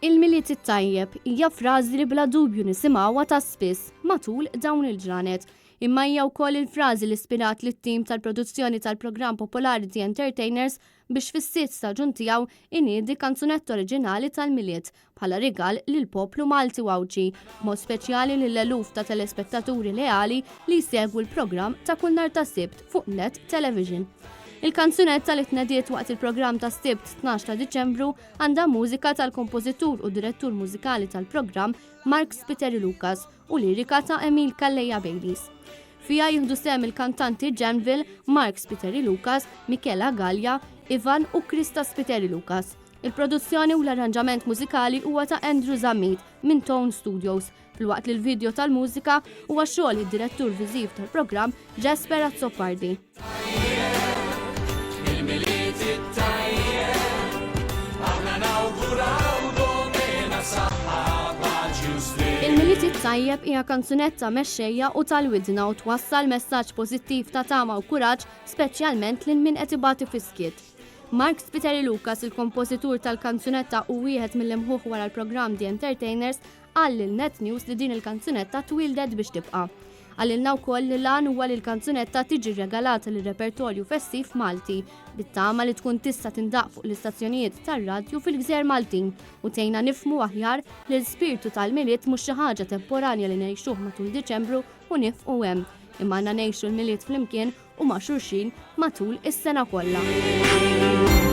Il-Milied it-tajjeb hija frażi li bla dubju nisimgħuha ta' spiss matul dawn il-ġranet. Imma hija wkoll il-frażi li ispirat lit-tim tal-produzzjoni tal-programm popolari The Entertainers biex fis-sitt staġun tiegħu iniedi kanzunett oriġinali tal-Milied bħala rigal lill-poplu Malti Wawċi, mod speċjali lill-eluf ta' telespettaturi leali li jsegwu l-programm ta' kull nhar ta' Sibt fuq Net Television. Il-kanzunetta li tnediet waqt il-programm ta' Sibt 12 ta' Diċembru għandha mużika tal-kompożitur u direttur mużikali tal-programm Mark Spiteri Lucas u lirika ta' Emil Kalleja Baileys. Fija jieħdu sem il-kantanti Janville, Mark Spiteri Lucas, Michela Gallia, Ivan u Krista Spiteri Lucas. Il-produzzjoni u l-arranġament mużikali huwa ta' Andrew Zammit minn Tone Studios, filwaqt li l-video tal-mużika huwa xogħol id-direttur viżiv tal-programm Jesper Azzopardi. Il-Milied it-tajjeb hija kanzunetta mexxejja u tal-widna u twassal messaġġ pożittiv ta' tama u kuraġġ speċjalment lil min qed ibati fiskiet. Mark Spiteri Lucas, il-kompożitur tal-kanzunetta u wieħed mill-imħuħ wara l-programm The Entertainers, qal lil Net News li din il-kanzunetta twildet biex tibqa'. Għalilna wkoll li lan huwa li l-kanzunetta tiġi regalata lir repertorju festiv Malti, bit-tama li tkun tista' tindaq fuq l-istazzjonijiet tar-radju fil-Gżejjer Maltin u tgħinna nifhmu aħjar li l-ispirtu tal-Milied mhux xi ħaġa temporanja li ngħixuh matul Diċembru u nifqu hemm, imma għandna ngħixu l-Milied flimkien u ma' xulxin matul is-sena kollha.